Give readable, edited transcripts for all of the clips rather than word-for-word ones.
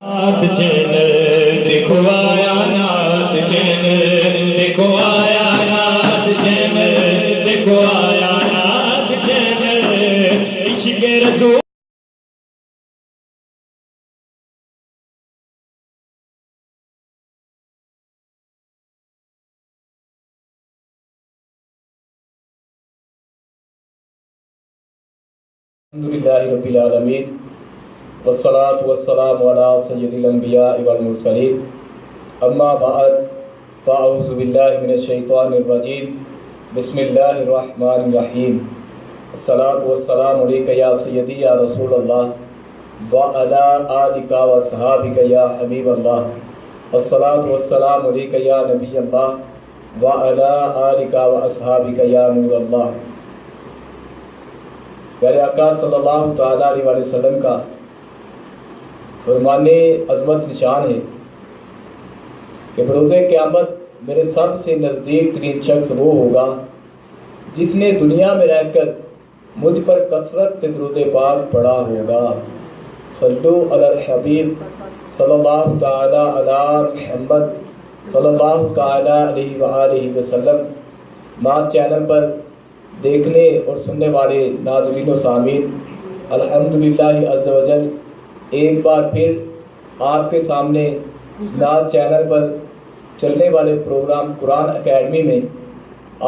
نعت چینل دیکھو آیا، نعت چینل دیکھو آیا، نعت چینل دیکھو آیا، نعت چینل عشق رسول الحمدللہ رب العالمین والصلاة والسلام علی سید الانبیاء والمرسلین اما بعد فاعوذ باللہ من الشیطان الرجیم بسم اللہ الرحمن الرحیم الصلاة والسلام علیک یا سیدی یا رسول اللہ وعلی آلک وصحابک یا حبیب اللہ الصلاة والسلام علیک یا نبی اللہ وعلی آلک واصحابک یا نور اللہ۔ پیارے آقا صلی اللہ تعالیٰ علیہ وسلم کا فرمان عظمت نشان ہے کہ بروز قیامت میرے سب سے نزدیک ترین شخص وہ ہوگا جس نے دنیا میں رہ کر مجھ پر کثرت سے درود پاک پڑھا ہوگا۔ صلو علی الحبیب صلی اللہ تعالیٰ علی محمد صلی اللہ تعالیٰ علیہ وآلہ وسلم۔ نعت چینل پر دیکھنے اور سننے والے ناظرین و سامعین، الحمدللہ عز و جل ایک بار پھر آپ کے سامنے نعت چینل پر چلنے والے پروگرام قرآن اکیڈمی میں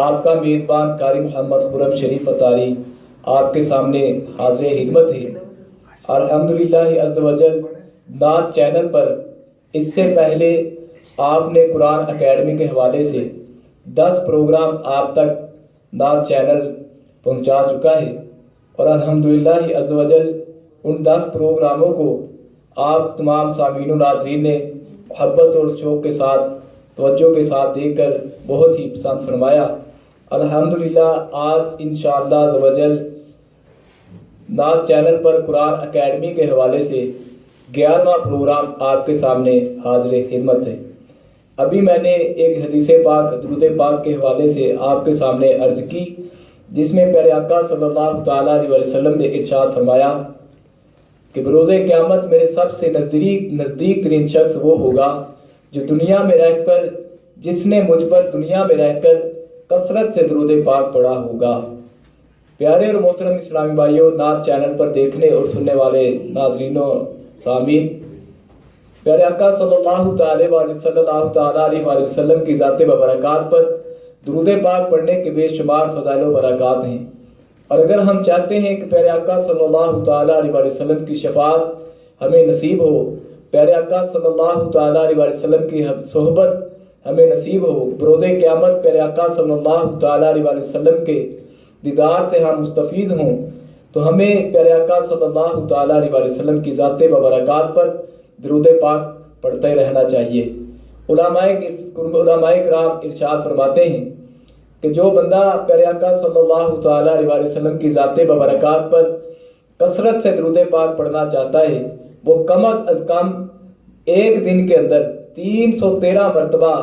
آپ کا میزبان قاری محمد خرم شریف اتاری آپ کے سامنے حاضر خدمت ہے۔ الحمدللہ عز و جل نعت چینل پر اس سے پہلے آپ نے قرآن اکیڈمی کے حوالے سے 10 پروگرام آپ تک نعت چینل پہنچا چکا ہے، اور الحمدللہ عز و جل ان 10 پروگراموں کو آپ تمام سامعین و ناظرین نے محبت اور شوق کے ساتھ توجہ کے ساتھ دیکھ کر بہت ہی پسند فرمایا۔ الحمدللہ آج انشاءاللہ عز و جل نعت چینل پر قرآن اکیڈمی کے حوالے سے 11واں پروگرام آپ کے سامنے حاضر خدمت ہے۔ ابھی میں نے ایک حدیث پاک درود پاک کے حوالے سے آپ کے سامنے عرض کی، جس میں پیارے آقا صلی اللہ تعالیٰ علیہ وسلم نے ارشاد فرمایا کہ بروز قیامت میرے سب سے نزدیک ترین شخص وہ ہوگا جو دنیا میں رہ کر جس نے مجھ پر دنیا میں رہ کر کثرت سے درود پاک پڑھا ہوگا۔ پیارے اور محترم اسلامی بھائیوں، نعت چینل پر دیکھنے اور سننے والے ناظرین و سامعین، پیارے آقا صلی اللہ تعالیٰ علیہ وسلم کی ذات ببرکات پر درود پاک پڑھنے کے بے شمار فضائل و برکات ہیں، اور اگر ہم چاہتے ہیں کہ پیارے آقا صلی اللہ تعالیٰ علیہ وسلم کی شفاعت ہمیں نصیب ہو، پیارے آقا صلی اللہ تعالیٰ علیہ وسلم کی صحبت ہمیں نصیب ہو، بروز قیامت پیارے آقا صلی اللہ تعالیٰ علیہ وسلم کے دیدار سے ہم مستفیض ہوں، تو ہمیں پیارے آقا صلی اللہ تعالیٰ علیہ وسلم کی ذات ببرکات پر درود پاک پڑھتے رہنا چاہیے۔ علماء کرام ارشاد فرماتے ہیں کہ جو بندہ پیارے آقا صلی اللہ تعالیٰ علیہ وسلم کی ذات ببرکات پر کثرت سے درود پاک پڑھنا چاہتا ہے، وہ کم از کم ایک دن کے اندر 313 مرتبہ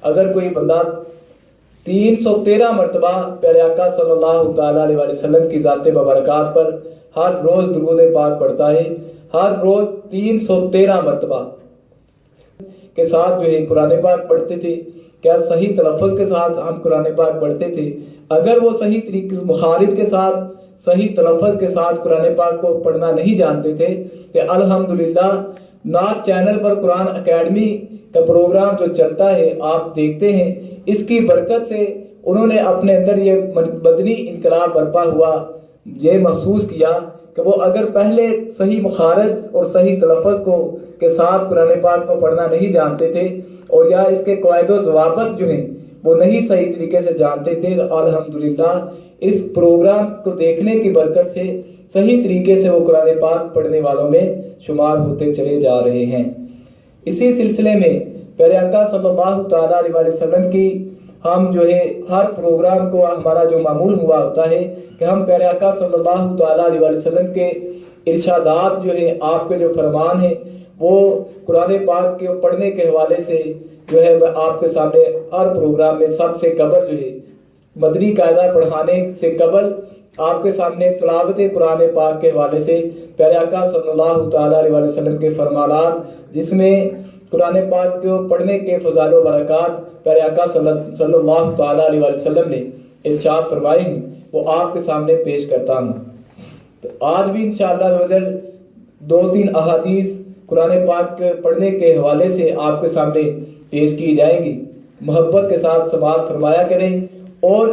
اگر کوئی بندہ 313 مرتبہ پیارے آقا صلی اللہ تعالیٰ علیہ وسلم کی ذات ببرکات پر ہر روز درود پاک پڑھتا ہے، ہر روز 313 مرتبہ کے ساتھ جو ہے قرآن پاک پڑھتے تھے، کیا صحیح تلفظ کے ساتھ ہم قرآن پاک پڑھتے تھے؟ اگر وہ صحیح طریقے سے مخارج کے ساتھ صحیح تلفظ کے ساتھ قرآن پاک کو پڑھنا نہیں جانتے تھے کہ الحمدللہ نعت چینل پر قرآن اکیڈمی کا پروگرام جو چلتا ہے آپ دیکھتے ہیں، اس کی برکت سے انہوں نے اپنے اندر یہ مدنی انقلاب برپا ہوا، یہ محسوس کیا کہ وہ اگر پہلے صحیح مخارج اور صحیح تلفظ کے ساتھ قرآن پاک کو پڑھنا نہیں جانتے تھے، اور یا اس کے قواعد و ضوابط جو ہیں وہ نہیں صحیح طریقے سے جانتے تھے، تو الحمدللہ اس پروگرام کو دیکھنے کی برکت سے صحیح طریقے سے وہ قرآن پاک پڑھنے والوں میں شمار ہوتے چلے جا رہے ہیں۔ اسی سلسلے میں پیارے آقا صلی اللہ تعالیٰ علیہ وسلم کی ہم جو ہے ہر پروگرام کو ہمارا جو معمول ہوا ہوتا ہے کہ ہم پیارے آقا صلی اللہ تعالیٰ علیہ وسلم کے ارشادات جو ہیں، آپ کے جو فرمان ہیں، وہ قرآن پاک کے پڑھنے کے حوالے سے جو ہے میں آپ کے سامنے ہر پروگرام میں سب سے قبل جو ہے مدنی قاعدہ پڑھانے سے قبل آپ کے سامنے تلاوت قرآن پاک کے حوالے سے پیارے آقا صلی اللہ تعالیٰ علیہ وسلم کے فرمانات، جس میں قرآن پاک کو پڑھنے کے فضائل و برکات پیارے آقا صلی اللہ تعالیٰ علیہ وسلم نے ارشاد فرمائے ہیں، وہ آپ کے سامنے پیش کرتا ہوں۔ تو آج بھی انشاءاللہ دو تین احادیث قرآن پاک پڑھنے کے حوالے سے آپ کے سامنے پیش کی جائیں گی۔ محبت کے ساتھ سماعت فرمایا کریں اور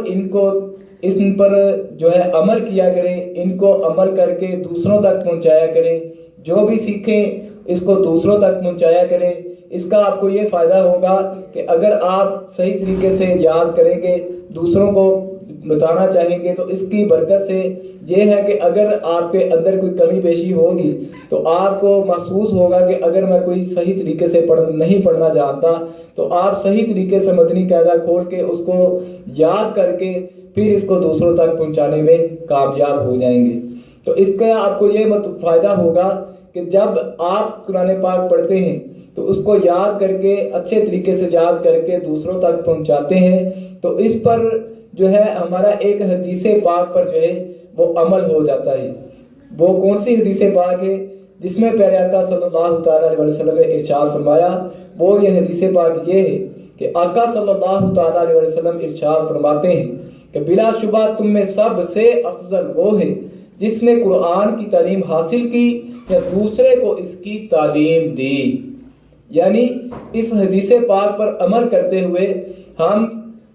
ان پر جو ہے عمل کیا کریں، ان کو عمل کر کے دوسروں تک پہنچایا کریں، جو بھی سیکھیں اس کو دوسروں تک پہنچایا کریں۔ اس کا آپ کو یہ فائدہ ہوگا کہ اگر آپ صحیح طریقے سے یاد کریں گے، دوسروں کو بتانا چاہیں گے، تو اس کی برکت سے یہ ہے کہ اگر آپ کے اندر کوئی کمی بیشی ہوگی تو آپ کو محسوس ہوگا کہ اگر میں کوئی صحیح طریقے سے نہیں پڑھنا جانتا تو آپ صحیح طریقے سے مدنی قاعدہ کھول کے اس کو یاد کر کے پھر اس کو دوسروں تک پہنچانے میں کامیاب ہو جائیں گے۔ تو اس کا آپ کو یہ فائدہ ہوگا کہ جب آپ قرآن پاک پڑھتے ہیں تو اس کو یاد کر کے اچھے طریقے سے یاد کر کے دوسروں تک پہنچاتے ہیں، تو اس پر جو ہے ہمارا ایک حدیث پاک پر جو ہے وہ عمل ہو جاتا ہے۔ وہ کون سی حدیث پاک ہے جس میں پیارے آقا صلی اللہ تعالیٰ علیہ وسلم نے ارشاد فرمایا؟ وہ یہ حدیث پاک یہ ہے کہ آقا صلی اللہ تعالیٰ علیہ وسلم ارشاد فرماتے ہیں کہ بلا شبہ تم میں سب سے افضل وہ ہے جس نے قرآن کی تعلیم حاصل کی یا دوسرے کو اس کی تعلیم دی۔ یعنی اس حدیث پاک پر عمل کرتے ہوئے ہم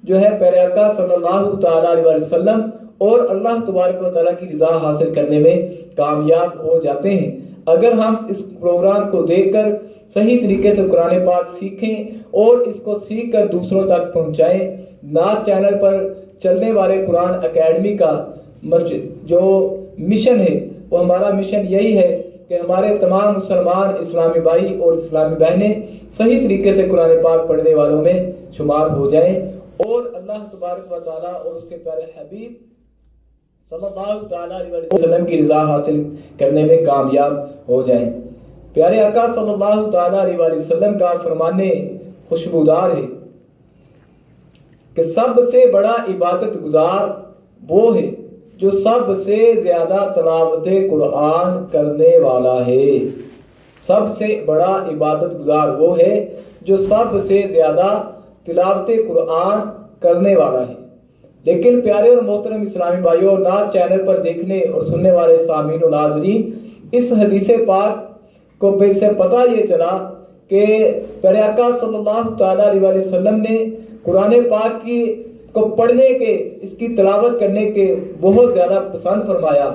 جو ہے پیارے آقا صلی اللہ تعالیٰ علیہ وسلم اور اللہ تبارک و تعالیٰ کی رضا حاصل کرنے میں کامیاب ہو جاتے ہیں۔ اگر ہم اس پروگرام کو دیکھ کر صحیح طریقے سے قرآن پاک سیکھیں اور اس کو سیکھ کر دوسروں تک پہنچائیں، نعت چینل پر چلنے والے قرآن اکیڈمی کا جو مشن ہے وہ ہمارا مشن یہی ہے کہ ہمارے تمام مسلمان اسلامی بھائی اور اسلامی بہنیں صحیح طریقے سے قرآن پاک پڑھنے والوں میں شمار ہو جائیں اور اللہ تبارک و تعالیٰ اور اس کے پیارے حبیب صلی اللہ تعالیٰ علیہ وسلم کی رضا حاصل کرنے میں کامیاب ہو جائیں۔ پیارے آقا صلی اللہ تعالیٰ علیہ وسلم کا فرمان خوشبودار ہے کہ سب سے بڑا عبادت گزار وہ ہے جو سب سے زیادہ تلاوت قرآن کرنے والا ہے۔ سب سے بڑا عبادت گزار وہ ہے جو سب سے زیادہ تلاوت قرآن کرنے والا ہے۔ لیکن پیارے اور محترم اسلامی بھائیوں، نعت چینل پر دیکھنے اور سننے والے سامعین و ناظرین، اس حدیث پاک کو پھر سے پتہ یہ چلا کہ پیارے آقا صلی اللہ تعالیٰ علیہ وسلم نے قرآن پاک کو پڑھنے کے، اس کی تلاوت کرنے کے بہت زیادہ پسند فرمایا،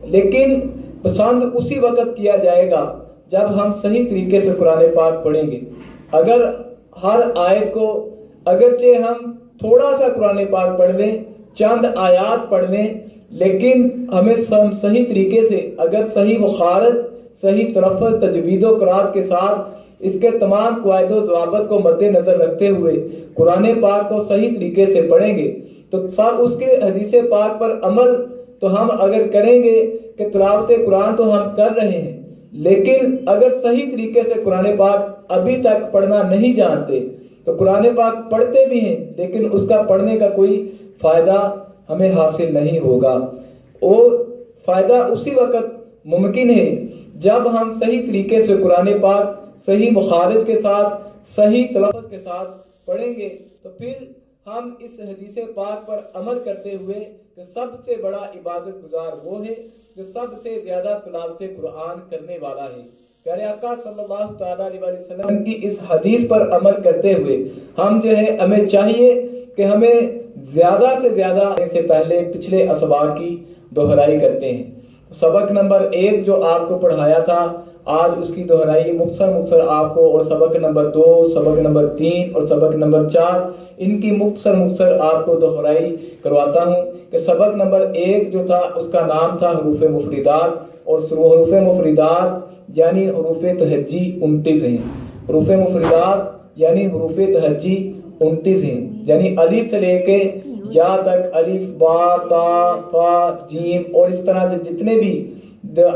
لیکن پسند اسی وقت کیا جائے گا جب ہم صحیح طریقے سے قرآن پاک پڑھیں گے۔ اگر ہر آیت کو اگرچہ ہم تھوڑا سا قرآن پاک پڑھ لیں، چند آیات پڑھ لیں، لیکن ہمیں صحیح طریقے سے اگر صحیح مخارج، صحیح تلفظ، تجوید و قرات کے ساتھ اس کے تمام قواعد و ضوابط کو مد نظر رکھتے ہوئے قرآن پاک کو صحیح طریقے سے پڑھیں گے تو سب اس کے حدیث پاک پر عمل تو ہم اگر کریں گے کہ تلاوت قرآن تو ہم کر رہے ہیں، لیکن اگر صحیح طریقے سے قرآن پاک ابھی تک پڑھنا نہیں جانتے تو قرآن پاک پڑھتے بھی ہیں لیکن اس کا پڑھنے کا کوئی فائدہ ہمیں حاصل نہیں ہوگا۔ اور فائدہ اسی وقت ممکن ہے جب ہم صحیح طریقے سے قرآن پاک صحیح مخارج کے ساتھ، صحیح تلفظ کے ساتھ پڑھیں گے تو پھر ہم اس حدیث پاک پر عمل کرتے ہوئے کہ سب سے بڑا عبادت گزار وہ ہے جو سب سے زیادہ تلاوت قرآن کرنے والا ہے۔ پیارے آقا صلی اللہ تعالیٰ علیہ وسلم کی اس حدیث پر عمل کرتے ہوئے ہم جو ہے ہمیں چاہیے کہ ہمیں زیادہ سے زیادہ سے پہلے پچھلے اسباق کی دہرائی کرتے ہیں۔ سبق نمبر 1 جو آپ کو پڑھایا تھا آج اس کی دہرائی مختصر آپ کو، اور سبق نمبر 2، سبق نمبر 3 اور سبق نمبر 4 ان کی مختصر آپ کو دہرائی کرواتا ہوں کہ سبق نمبر 1 جو تھا اس کا نام تھا حروف مفردات، اور حروف مفردات یعنی حروف تہجی 29 ہیں۔ حروف مفردات یعنی حروف تہجی 29 ہیں، یعنی الف سے لے کے یا تک، الف، با، تا، فا، جیم اور اس طرح سے جتنے بھی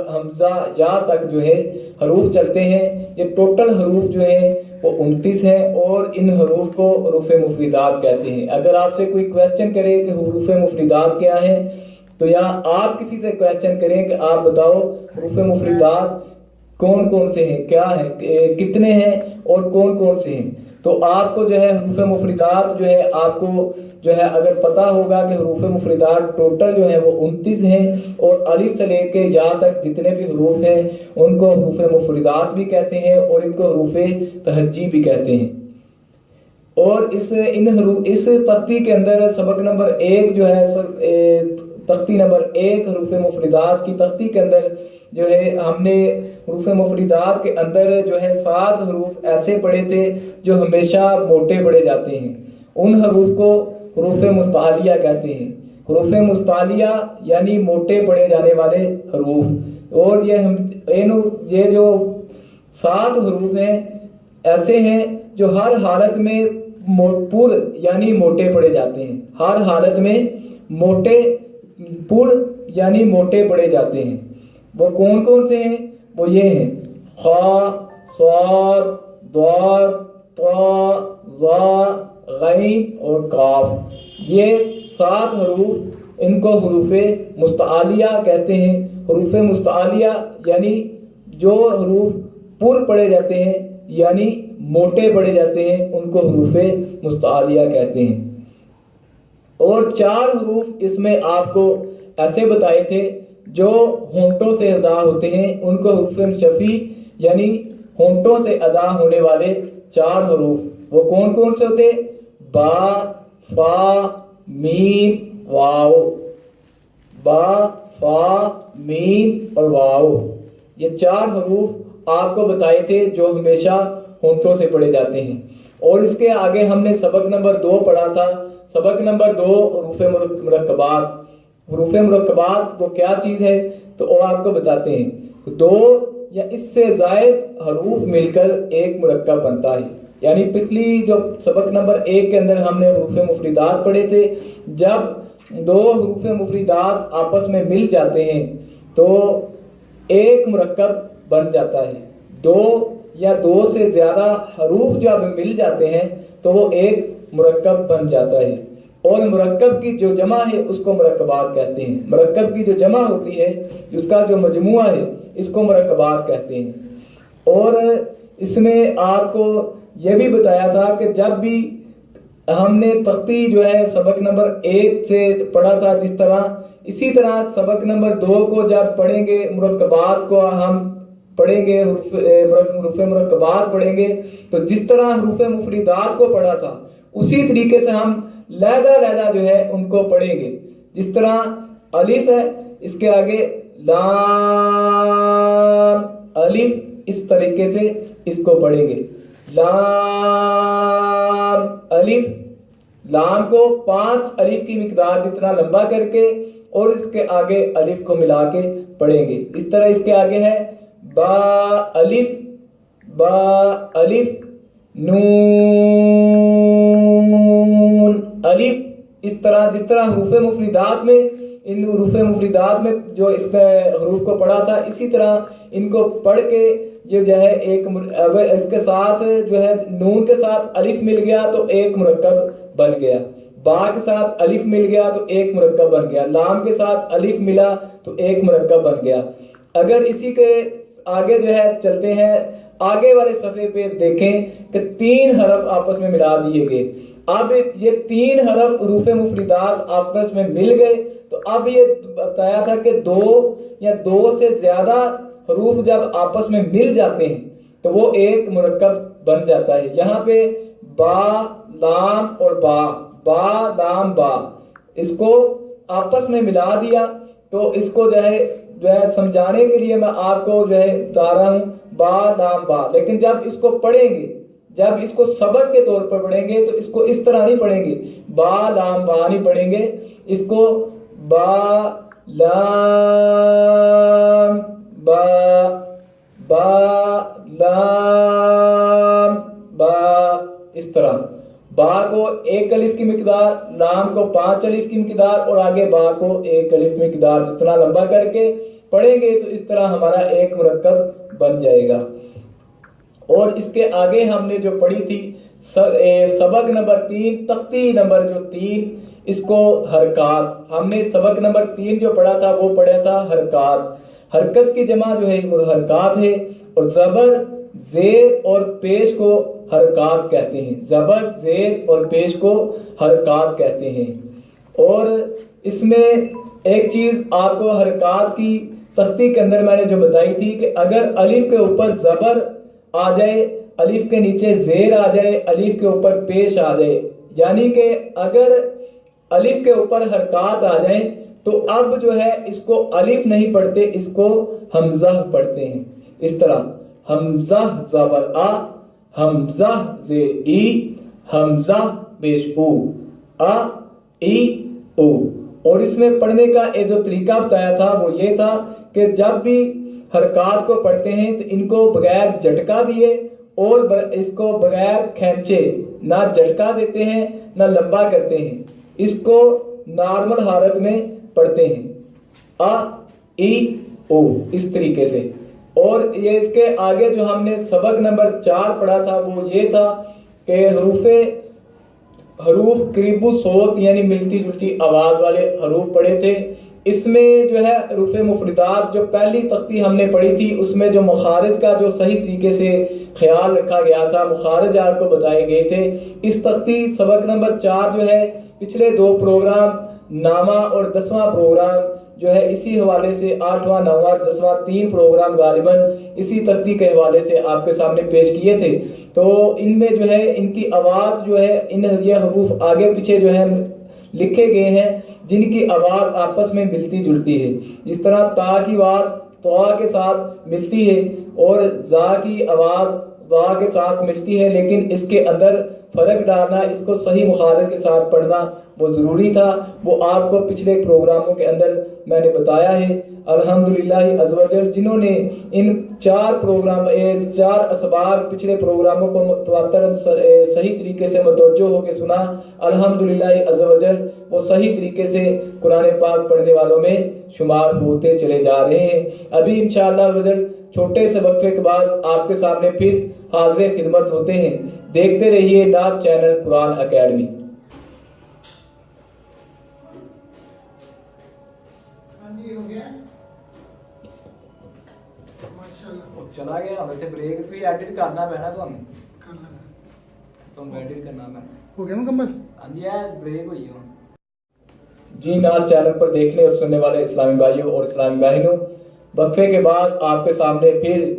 حمزہ یا تک جو ہے حروف چلتے ہیں، یہ ٹوٹل حروف جو ہیں وہ 29 ہیں اور ان حروف کو حروف مفردات کہتے ہیں۔ اگر آپ سے کوئی کویسچن کرے کہ حروف مفردات کیا ہیں تو یہاں آپ کسی سے کویشچن کریں کہ آپ بتاؤ حروف مفردات کون کون سے ہیں، کیا ہیں، کتنے ہیں اور کون کون سے ہیں، تو آپ کو جو ہے حروف مفردات جو ہے آپ کو جو ہے اگر پتہ ہوگا کہ حروف مفردات ٹوٹل جو ہے وہ 29 ہیں، اور الف سے لے کے یا تک جتنے بھی حروف ہیں ان کو حروف مفردات بھی کہتے ہیں اور ان کو حروف تہجی بھی کہتے ہیں۔ اور اس تختی کے اندر سبق نمبر 1 جو ہے تختی نمبر 1 حروف مفردات کی تختی کے اندر جو ہے ہم نے حروف مفردات کے اندر جو ہے 7 حروف ایسے پڑھے تھے جو ہمیشہ موٹے پڑھے جاتے ہیں، ان حروف کو حروف مستعلیہ کہتے ہیں۔ حروف مستعلیہ یعنی موٹے پڑھے جانے والے حروف، اور یہ جو 7 حروف ہیں ایسے ہیں جو ہر حالت میں پر یعنی موٹے پڑھے جاتے ہیں، ہر حالت میں پر یعنی موٹے پڑھے جاتے ہیں۔ وہ کون کون سے ہیں؟ وہ یہ ہیں خا، صاد، ضاد، طا، ظا، غین اور قاف۔ یہ 7 حروف ان کو حروف مستعلیہ کہتے ہیں۔ حروف مستعلیہ یعنی جو حروف پر پڑھے جاتے ہیں یعنی موٹے پڑھے جاتے ہیں ان کو حروف مستعلیہ کہتے ہیں۔ اور 4 حروف اس میں آپ کو ایسے بتائے تھے جو ہونٹوں سے ادا ہوتے ہیں، ان کو حروف شفیع یعنی ہونٹوں سے ادا ہونے والے 4 حروف وہ کون کون سے ہوتے؟ با، فا، میم، واو۔ با، فا، میم اور واو، یہ 4 حروف آپ کو بتائے تھے جو ہمیشہ ہونٹوں سے پڑھے جاتے ہیں۔ اور اس کے آگے ہم نے سبق نمبر 2 پڑھا تھا۔ سبق نمبر 2 حروف مرکبات۔ حروف مرکبات وہ کیا چیز ہے تو وہ آپ کو بتاتے ہیں، 2 یا اس سے زائد حروف مل کر ایک مرکب بنتا ہے۔ یعنی پچھلی جو سبق نمبر 1 کے اندر ہم نے حروف مفردات پڑھے تھے، جب 2 حروف مفردات آپس میں مل جاتے ہیں تو ایک مرکب بن جاتا ہے۔ 2 یا 2 سے زیادہ حروف جب مل جاتے ہیں تو وہ ایک مرکب بن جاتا ہے، اور مرکب کی جو جمع ہے اس کو مرکبات کہتے ہیں۔ مرکب کی جو جمع ہوتی ہے اس کا جو مجموعہ ہے اس کو مرکبات کہتے ہیں۔ اور اس میں آپ کو یہ بھی بتایا تھا کہ جب بھی ہم نے تختی جو ہے سبق نمبر 1 سے پڑھا تھا جس طرح، اسی طرح سبق نمبر 2 کو جب پڑھیں گے مرکبات کو ہم پڑھیں گے، حروف مرکبات پڑھیں گے تو جس طرح حروف مفردات کو پڑھا تھا اسی طریقے سے ہم لہجہ جو ہے ان کو پڑھیں گے۔ جس طرح الف ہے اس کے آگے لام، الف اس طریقے سے اس کو پڑھیں گے، لام الف۔ لام کو 5 الف کی مقدار جتنا لمبا کر کے اور اس کے آگے الف کو ملا کے پڑھیں گے۔ اس طرح اس کے آگے ہے با الف، با الف، نون الف۔ اس طرح جس طرح حروف مفردات میں ان حروف مفردات میں جو اس پہ حروف کو پڑھا تھا اسی طرح ان کو پڑھ کے جو ہے ایک اس کے ساتھ جو ہے نون کے ساتھ الف مل گیا تو ایک مرکب بن گیا، با کے ساتھ الف مل گیا تو ایک مرکب بن گیا، لام کے ساتھ الف ملا تو ایک مرکب بن گیا۔ اگر اسی کے آگے جو ہے چلتے ہیں، آگے والے صفحے پہ دیکھیں کہ 3 حرف آپس میں ملا دیے گئے۔ اب یہ 3 حرف حروف مفردات آپس میں مل گئے تو اب یہ بتایا تھا کہ 2 یا 2 سے زیادہ حروف جب آپس میں مل جاتے ہیں تو وہ ایک مرکب بن جاتا ہے۔ یہاں پہ با، لام اور با، با لام با، اس کو آپس میں ملا دیا تو اس کو جو ہے سمجھانے کے لیے میں آپ کو جو ہے بتا رہا ہوں با لام با، لیکن جب اس کو پڑھیں گے، جب اس کو سبق کے طور پر پڑھیں گے تو اس کو اس طرح نہیں پڑھیں گے، با لام با نہیں پڑھیں گے، اس کو با لام با، با لام با، اس طرح با کو 1 الف کی مقدار، لام کو 5 الف کی مقدار اور آگے با کو 1 الف مقدار جتنا لمبا کر کے پڑھیں گے تو اس طرح ہمارا ایک مرکب بن جائے گا۔ اور اس کے آگے ہم نے جو پڑھی تھی سبق نمبر 3 تختی نمبر جو 3، اس کو حرکات. ہم نے سبق نمبر 3 جو پڑھا تھا وہ پڑھا تھا حرکات. حرکت کی جمع جو ہے وہ حرکات ہے, اور زبر زیر اور پیش کو حرکات کہتے ہیں. زبر زیر اور پیش کو حرکات کہتے ہیں. اور اس میں ایک چیز آپ کو حرکات کی تختی کے اندر میں نے جو بتائی تھی کہ اگر الف کے اوپر زبر آ جائے, الف کے نیچے زیر آ جائے, الف کے اوپر پیش آ جائے, یعنی کہ اگر الف کے اوپر حرکات آ جائیں تو اب جو ہے اس کو الف نہیں پڑھتے, اس کو حمزہ پڑھتے ہیں. اس طرح حمزہ زبر آ, حمزہ زیر ای, حمزہ پیش او, آ ای او. اور اس میں پڑھنے کا ایک جو طریقہ بتایا تھا وہ یہ تھا کہ جب بھی حرکات کو پڑھتے ہیں تو ان کو بغیر جھٹکا دیے اور اس کو بغیر کھینچے, نہ جھٹکا دیتے ہیں نہ لمبا کرتے ہیں, اس کو نارمل حالت میں پڑھتے ہیں. آ ای او اس طریقے سے. اور یہ اس کے آگے جو ہم نے سبق نمبر 4 پڑھا تھا وہ یہ تھا کہ حروف قریب صوت یعنی ملتی جلتی آواز والے حروف پڑھے تھے. اس میں جو ہے حروف مفردات جو پہلی تختی ہم نے پڑھی تھی اس میں جو مخارج کا جو صحیح طریقے سے خیال رکھا گیا تھا, مخارج آپ کو بتائے گئے تھے. اس تختی سبق نمبر 4 جو ہے پچھلے 2 پروگرام 9واں اور 10واں پروگرام جو ہے اسی حوالے سے 8واں 9واں 10واں 3 پروگرام غالباً اسی تختی کے حوالے سے آپ کے سامنے پیش کیے تھے. تو ان میں جو ہے ان کی آواز جو ہے ان یہ حروف آگے پیچھے جو ہے لکھے گئے ہیں جن کی آواز آپس میں ملتی جلتی ہے. جس طرح تا کی آواز طا کے ساتھ ملتی ہے اور زا کی آواز وا کے ساتھ ملتی ہے, لیکن اس کے اندر فرق ڈالنا, اس کو صحیح مخارج کے ساتھ پڑھنا وہ ضروری تھا. وہ آپ کو پچھلے پروگراموں کے اندر میں نے بتایا ہے. الحمدللہ عز و جل جنہوں نے ان 4 اسباب پچھلے پروگراموں کو متواتر صحیح طریقے سے متوجہ ہو کے سنا, الحمدللہ عز و جل وہ صحیح طریقے سے قرآن پاک پڑھنے والوں میں شمار ہوتے چلے جا رہے ہیں. ابھی انشاءاللہ عز و جل چھوٹے سے وقفے کے بعد آپ کے سامنے پھر حاضر خدمت ہوتے ہیں. دیکھتے رہیے نعت چینل قرآن اکیڈمی. چلا گیا بریک تو ایڈٹ کرنا پینا تو ایڈٹ کرنا پینا ہو گیا مکمل. ہاں جی بریک ہوئی ہے. جی نعت چینل پر دیکھنے اور سننے والے اسلامی بھائیوں اور اسلامی بہنوں, وقفے کے بعد آپ کے سامنے پھر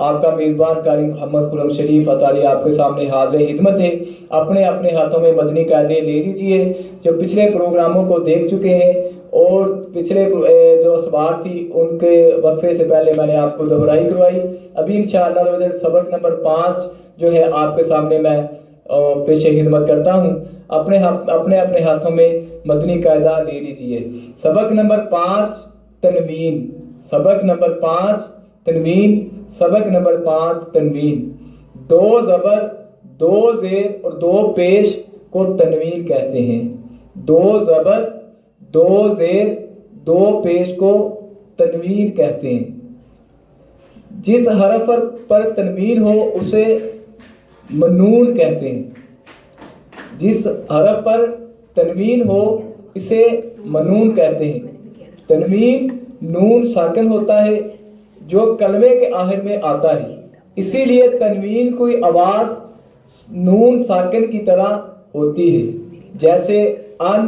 آپ کا میزبان قاری محمد خرم شریف اطاری آپ کے سامنے حاضر خدمت ہے. اپنے اپنے ہاتھوں میں مدنی قاعدے لے لیجئے جو پچھلے پروگراموں کو دیکھ چکے ہیں اور پچھلے جو اسباق تھی ان کے وقفے سے پہلے میں نے آپ کو دہرائی کروائی. ابھی انشاءاللہ سبق نمبر 5 جو ہے آپ کے سامنے میں پیش خدمت کرتا ہوں. اپنے اپنے ہاتھوں میں مدنی قاعدہ لے لیجئے. سبق نمبر 5 تنوین. سبق نمبر 5 تنوین. سبق نمبر 5 تنوین. 2 زبر 2 زیر اور 2 پیش کو تنوین کہتے ہیں. 2 زبر 2 زیر 2 پیش کو تنوین کہتے ہیں. جس حرف پر تنوین ہو اسے منون کہتے ہیں. جس حرف پر تنوین ہو اسے منون کہتے ہیں. تنوین نون ساکن ہوتا ہے جو کلمے کے آخر میں آتا ہے, اسی لیے تنوین کوئی آواز نون ساکن کی طرح ہوتی ہے, جیسے ان,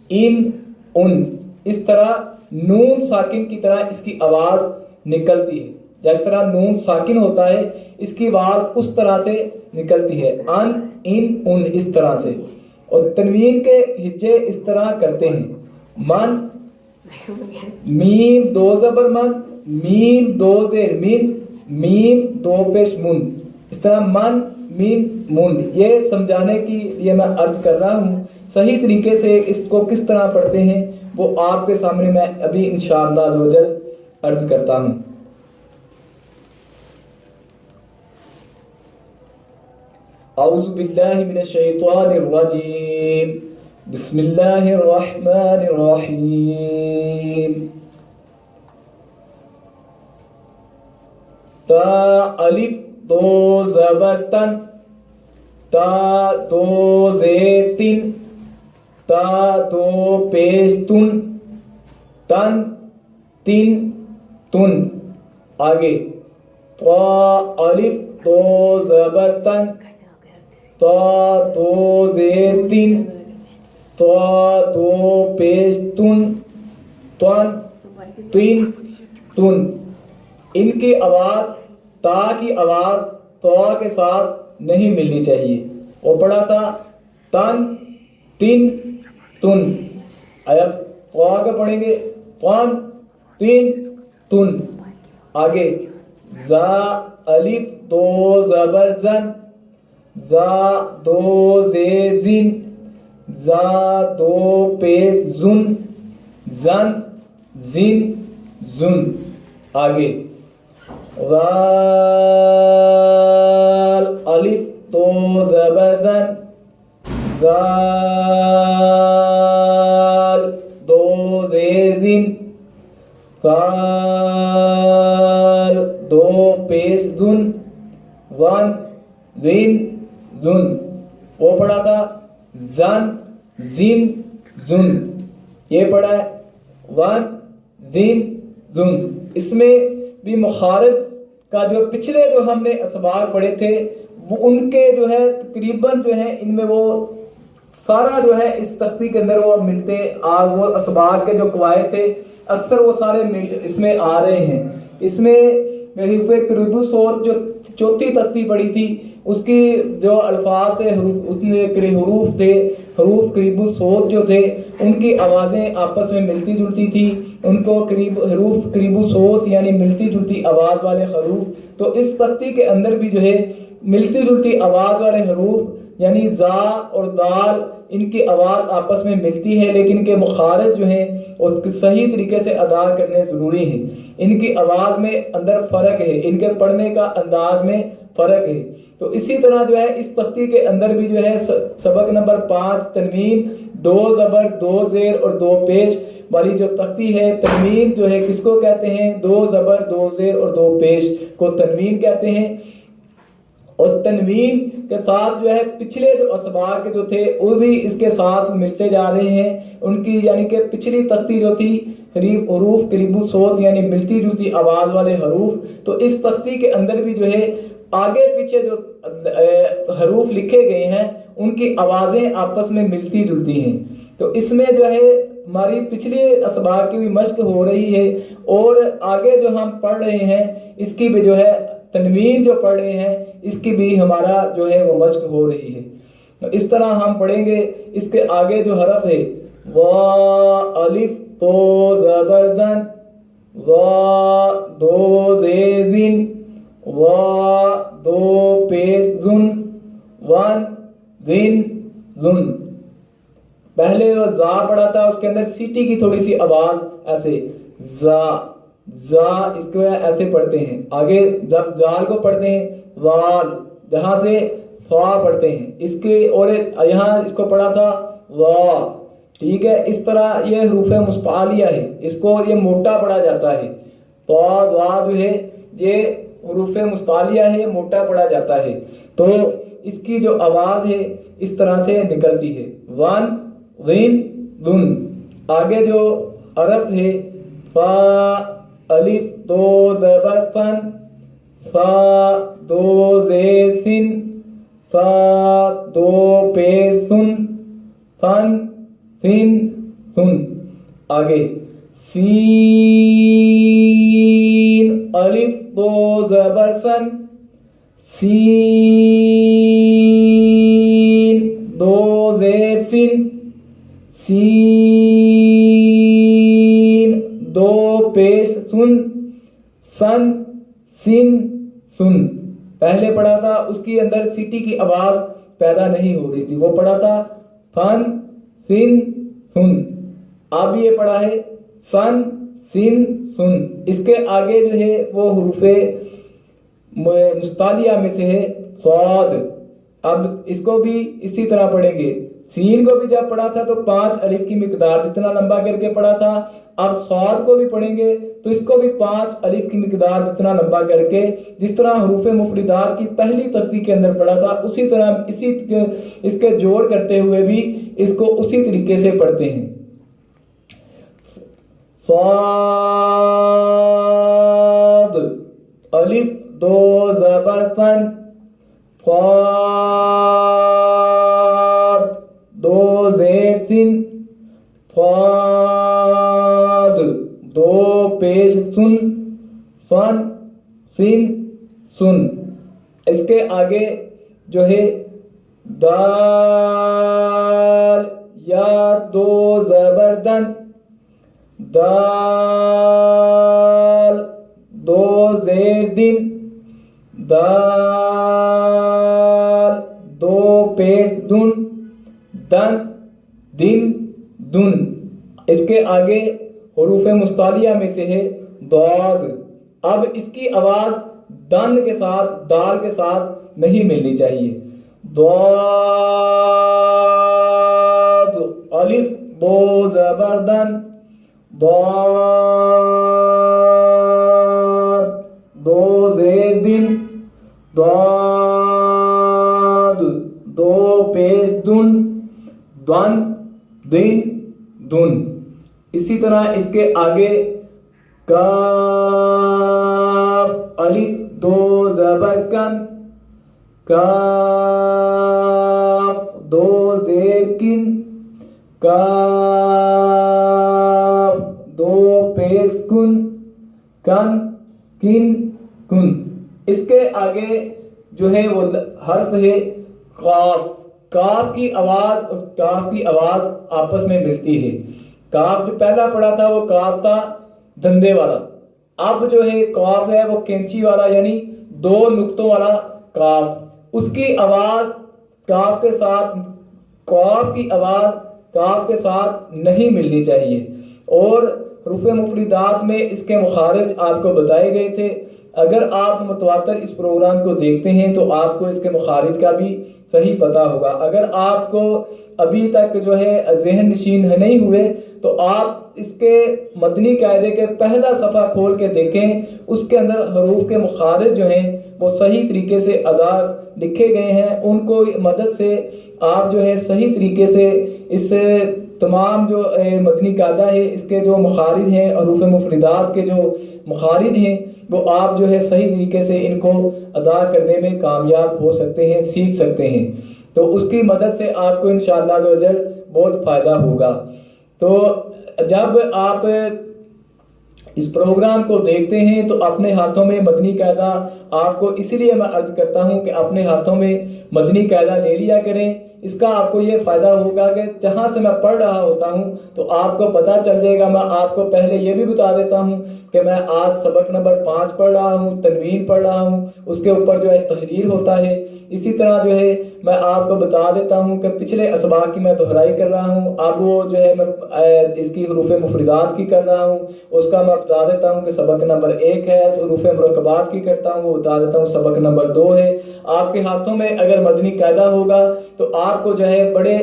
ان, ان. اس طرح نون ساکن کی طرح اس کی آواز نکلتی ہے. جس طرح نون ساکن ہوتا ہے اس کی آواز اس طرح سے نکلتی ہے, ان, ان, ان, اس طرح سے. اور تنوین کے ہجے اس طرح کرتے ہیں. من, میم 2 زبر من, میم 2 زیر من, میم 2 پیش من. اس طرح من, میم, من. یہ سمجھانے کی لیے میں عرض کر رہا ہوں. صحیح طریقے سے اس کو کس طرح پڑھتے ہیں وہ آپ کے سامنے میں ابھی انشاءاللہ عز و جل عرض کرتا ہوں. اعوذ باللہ من الشیطان الرجیم. بسم اللہ الرحمن الرحیم. تا الف 2 زبر تن, تا 2 زیر 3, تا دو پیش تن تن تین تن. آگے طا الف دو زبر تن تا دو زیر تین تا دو پیش تن تن تین تن. ان کی آواز تا کی آواز تو کے ساتھ نہیں ملنی چاہیے. وہ پڑھا تھا تن تین تن. اب تو کے پڑھیں گے تن تین تن. آگے زا الف دو زبر زن زا دو زیر زین زا دو پیش زن زن زین زن. آگے ذال الف دو زبر زن ذال دو زیر زین ذال دو پیش زن ون زین زن. وہ پڑھا تھا زن زین زن. یہ پڑھا ہے ون زین زن. اس میں بھی مخارج کا جو پچھلے جو ہم نے اسباق پڑھے تھے وہ ان کے جو ہے تقریباً جو ہے ان میں وہ سارا جو ہے اس تختی کے اندر وہ ملتے وہ اسباق کے جو قواعد تھے اکثر وہ سارے اس میں آ رہے ہیں. اس میں حروف قریب صوت جو چوتھی تختی پڑی تھی اس کی جو الفاظ تھے اس میں حروف تھے حروف قریب صوت جو تھے ان کی آوازیں آپس میں ملتی جلتی تھی. ان کو حروف قریب صوت یعنی ملتی جلتی آواز والے حروف. تو اس تختی کے اندر بھی جو ہے ملتی جلتی آواز والے حروف یعنی زا اور دال ان کی آواز آپس میں ملتی ہے لیکن ان کے مخارج جو ہیں اس صحیح طریقے سے ادا کرنے ضروری ہیں. ان کی آواز میں اندر فرق ہے, ان کے پڑھنے کا انداز میں فرق ہے. تو اسی طرح جو ہے اس تختی کے اندر بھی جو ہے سبق نمبر 5 تنوین دو زبر دو زیر اور دو پیش والی جو تختی ہے تنوین جو ہے کس کو کہتے ہیں؟ دو زبر دو زیر اور دو پیش کو تنوین کہتے ہیں. اور تنوین کے ساتھ جو ہے پچھلے جو اسباق جو تھے وہ بھی اس کے ساتھ ملتے جا رہے ہیں. ان کی یعنی کہ پچھلی تختی جو تھی حروف قریب صوت یعنی ملتی جلتی آواز والے حروف, تو اس تختی کے اندر بھی جو ہے آگے پیچھے جو حروف لکھے گئے ہیں ان کی آوازیں آپس میں ملتی جلتی ہیں. تو اس میں جو ہے ہماری پچھلی اسباق کی بھی مشق ہو رہی ہے اور آگے جو ہم پڑھ رہے ہیں اس کی بھی جو ہے تنوین جو پڑھ رہے ہیں اس کی بھی ہمارا جو ہے وہ مشق ہو رہی ہے. اس طرح ہم پڑھیں گے. اس کے آگے جو حرف ہے وا الف تو زبر زن وا دو زیر زین وا دو پیش زن ون زین زن. پہلے وہ زا پڑھا تھا اس کے اندر سیٹی کی تھوڑی سی آواز ایسے زا زا اس کو ایسے پڑھتے ہیں. آگے جب زال کو پڑھتے ہیں زال جہاں سے فا پڑھتے ہیں اس کے اور یہاں اس کو پڑھا تھا وا. ٹھیک ہے. اس طرح یہ حروف مصطعلیہ ہے اس کو یہ موٹا پڑھا جاتا ہے. تو وا جو ہے یہ حروف مصطعلیہ ہے موٹا پڑھا جاتا ہے. تو اس کی جو آواز ہے اس طرح سے نکلتی ہے ون غین دن. آگے جو حرف ہے فا الف دو زبر فن فا دو زیر سن فا دو پیش سن فن سن سن. آگے سین الف دو زبر سن سین دو زیر سن سین دو پیش سن سن سن سن. پہلے پڑھا تھا اس کی اندر سیٹی کی آواز پیدا نہیں ہو رہی تھی وہ پڑھا تھا فن سن سن. اب یہ پڑھا ہے سن سن سن. اس کے آگے جو ہے وہ حروف مستعلیہ میں سے ہے صاد. اب اس کو بھی اسی طرح پڑھیں گے سین کو بھی جب پڑھا تھا تو 5 الف کی مقدار جتنا لمبا کر کے پڑھا تھا. اب صاد کو بھی پڑھیں گے تو اس کو بھی 5 الف کی مقدار جتنا لمبا کر کے جس طرح حروف مفردات کی پہلی تختی کے اندر پڑھا تھا اسی طرح اس کے جوڑ کرتے ہوئے بھی اس کو اسی طریقے سے پڑھتے ہیں. صاد الف 2 زبر سن صاد 2 زیر سن صاد 2 پیش سن سن سن سن. اس کے آگے جو ہے دال یا 2 زبردن دال 2 زیر دن دال 2 پیش دن دن دن دن. اس کے آگے حروف مستعلیہ میں سے ہے ضاد. اب اس کی آواز دن کے ساتھ دال کے ساتھ نہیں ملنی چاہیے. ضاد الف 2 زبردن ضاد 2 زیر دن ضاد 2 پیش دن دن دن دن. اسی طرح اس کے آگے کاف الف 2 زبر کن کاف 2 زیر کن کاف 2 پیش کن کن کن کن. اس کے آگے جو ہے وہ حرف ہے قاف. کاف کی آواز اور کاف کی آواز آپس میں ملتی ہے. کاف جو پہلا پڑھا تھا وہ کاف تھا دندے والا. اب جو ہے کاف ہے وہ کینچی والا یعنی 2 نقطوں والا کاف. اس کی آواز کاف کے ساتھ کاف کی آواز کاف کے ساتھ نہیں ملنی چاہیے. اور حروف مفردات میں اس کے مخارج آپ کو بتائے گئے تھے. اگر آپ متواتر اس پروگرام کو دیکھتے ہیں تو آپ کو اس کے مخارج کا بھی صحیح پتہ ہوگا. اگر آپ کو ابھی تک جو ہے ذہن نشین نہیں ہوئے تو آپ اس کے مدنی قاعدے کے پہلا صفحہ کھول کے دیکھیں. اس کے اندر حروف کے مخارج جو ہیں وہ صحیح طریقے سے ادا لکھے گئے ہیں. ان کو مدد سے آپ جو ہے صحیح طریقے سے اس تمام جو مدنی قاعدہ ہے اس کے جو مخارج ہیں حروف مفردات کے جو مخارج ہیں وہ آپ جو ہے صحیح طریقے سے ان کو ادا کرنے میں کامیاب ہو سکتے ہیں سیکھ سکتے ہیں. تو اس کی مدد سے آپ کو انشاءاللہ بہت فائدہ ہوگا. تو جب آپ اس پروگرام کو دیکھتے ہیں تو اپنے ہاتھوں میں مدنی قاعدہ آپ کو اس لیے میں عرض کرتا ہوں کہ اپنے ہاتھوں میں مدنی قاعدہ لے لیا کریں. اس کا آپ کو یہ فائدہ ہوگا کہ جہاں سے میں پڑھ رہا ہوتا ہوں تو آپ کو پتہ چل جائے گا. میں آپ کو پہلے یہ بھی بتا دیتا ہوں کہ میں آج سبق نمبر 5 پڑھ رہا ہوں, تنوین پڑھ رہا ہوں, اس کے اوپر جو ہے تحریر ہوتا ہے. اسی طرح جو ہے میں آپ کو بتا دیتا ہوں کہ پچھلے اسباق کی میں دہرائی کر رہا ہوں. اب وہ جو ہے میں اس کی حروف مفردات کی کر رہا ہوں, اس کا میں بتا دیتا ہوں کہ سبق نمبر 1 ہے. حروف مرکبات کی کرتا ہوں وہ بتا دیتا ہوں سبق نمبر 2 ہے. آپ کے ہاتھوں میں اگر مدنی قاعدہ ہوگا تو آپ کو جو ہے بڑے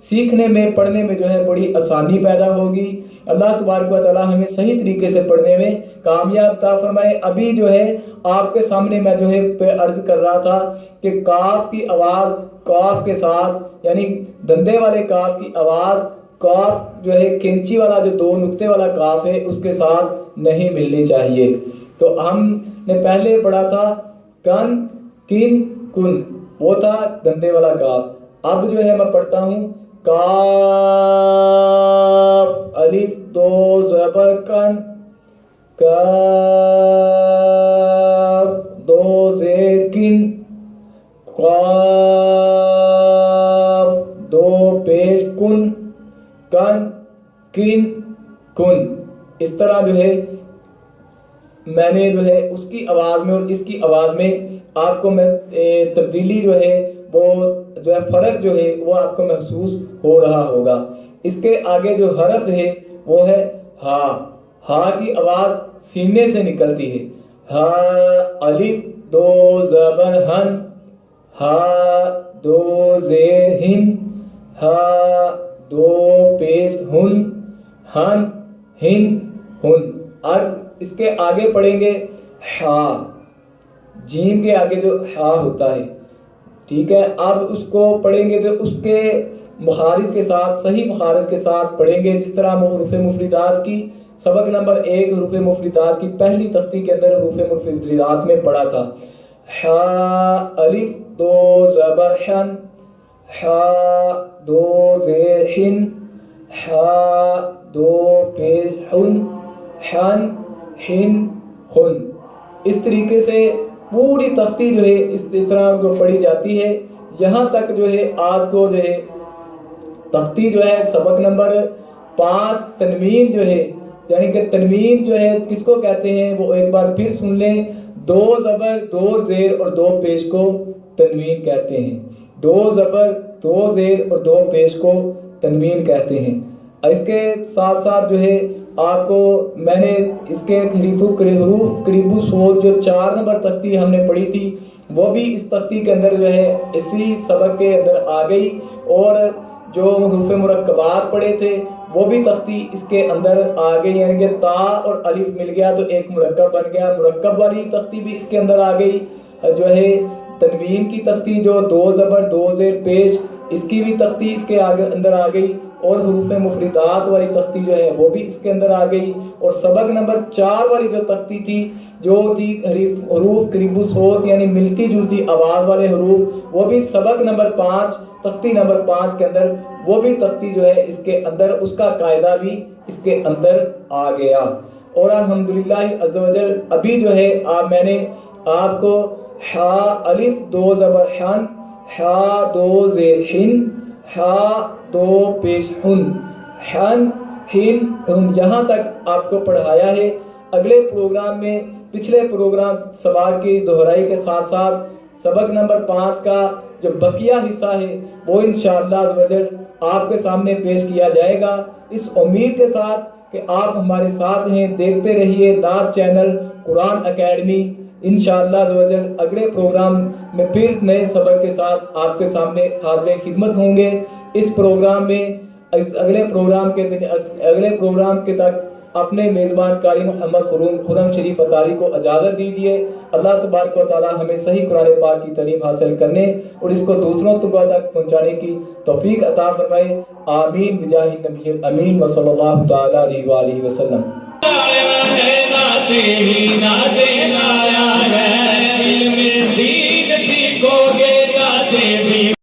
سیکھنے میں پڑھنے میں جو ہے بڑی آسانی پیدا ہوگی. اللہ تبارک و تعالی ہمیں صحیح طریقے سے پڑھنے میں کامیاب عطا فرمائے. ابھی جو ہے آپ کے سامنے میں جو ہے عرض کر رہا تھا کہ کاف کی آواز کاف کے ساتھ یعنی دندے والے کاف کی آواز کاف جو ہے کینچی والا جو 2 نقطے والا کاف ہے اس کے ساتھ نہیں ملنی چاہیے. تو ہم نے پہلے پڑھا تھا کن کن کن, وہ تھا دندے والا کاف. اب جو ہے میں پڑھتا ہوں کاف الف 2 زبر کن کاف 2 زیر کن قاف 2 پیش کن کن کن کن. اس طرح جو ہے میں نے جو ہے اس کی آواز میں اور اس کی آواز میں آپ کو میں تبدیلی جو ہے وہ جو ہے فرق جو ہے وہ آپ کو محسوس ہو رہا ہوگا. اس کے آگے جو حرف ہے وہ ہے ہا. ہا کی آواز سینے سے نکلتی ہے. ہا الف 2 زبر ہن ہا 2 زیر ہن ہا دو پیش ہن ہن ہن ہن. اب اس کے آگے پڑھیں گے ہا، جیم کے آگے جو ہا ہوتا ہے، ٹھیک ہے. اب اس کو پڑھیں گے تو اس کے مخارج کے ساتھ، صحیح مخارج کے ساتھ پڑھیں گے، جس طرح حروف مفردات کی سبق نمبر 1 حروف مفردات کی پہلی تختی کے اندر حروف مفردات میں پڑھا تھا. ہا الف دو زبر ہن، ہا دو زیر ہن، ہا دو پیش ہن، ہن ہن ہن. اس طریقے سے پوری تختی جو ہے اس طرح جو پڑھی جاتی ہے. یہاں تک جو ہے آپ کو جو ہے تختی جو ہے سبق نمبر 5 تنوین جو ہے، یعنی کہ تنوین جو ہے کس کو کہتے ہیں وہ ایک بار پھر سن لیں. 2 زبر 2 زیر اور 2 پیش کو تنوین کہتے ہیں. 2 زبر 2 زیر اور 2 پیش کو تنوین کہتے ہیں. اس کے ساتھ ساتھ جو ہے آپ کو میں نے اس کے حروف قریب الصوت جو 4 نمبر تختی ہم نے پڑھی تھی وہ بھی اس تختی کے اندر جو ہے اسی سبق کے اندر آ گئی، اور جو حروف مرکبات پڑھے تھے وہ بھی تختی اس کے اندر آ گئی، یعنی کہ تا اور الف مل گیا تو ایک مرکب بن گیا. مرکب والی تختی بھی اس کے اندر آ گئی. جو ہے تنوین کی تختی جو 2 زبر 2 زیر پیش، اس کی بھی تختی اس کے آگے اندر آ گئی، اور حروف مفردات والی تختی جو ہے وہ بھی اس کے اندر آ گئی. اور سبق نمبر 4 والی جو تختی تھی جو تھی حروف قریب الصوت یعنی ملتی جلتی آواز والے حروف، وہ بھی سبق نمبر 5 تختی نمبر 5 کے اندر وہ بھی تختی جو ہے اس کے اندر اس کا قاعدہ بھی اس کے اندر آ گیا. اور الحمدللہ عز و جل ابھی جو ہے میں نے آپ کو ہا الف 2 زبر ہن، ہا 2 زیر ہن، ہا 2 پیش ہن، ہن ہن ہن یہاں تک آپ کو پڑھایا ہے. اگلے پروگرام میں پچھلے پروگرام سبق کی دہرائی کے ساتھ ساتھ سبق نمبر 5 کا جو بقیہ حصہ ہے وہ انشاءاللہ آپ کے سامنے پیش کیا جائے گا، اس امید کے ساتھ کہ آپ ہمارے ساتھ ہیں. دیکھتے رہیے نعت چینل قرآن اکیڈمی. انشاءاللہ اگلے پروگرام میں پھر نئے سبق کے ساتھ آپ کے سامنے حاضر خدمت ہوں گے. اس پروگرام میں اگلے پروگرام کے تک اپنے میزبان قاری محمد خرم شریف اتاری کو اجازت دیجیے. اللہ تبارک و تعالی ہمیں صحیح قرآن پاک کی تعلیم حاصل کرنے اور اس کو دوسروں تک پہنچانے کی توفیق عطا فرمائے. آمین بجاہ نبی الامین و صلی اللہ تعالی علیہ وآلہ وسلم.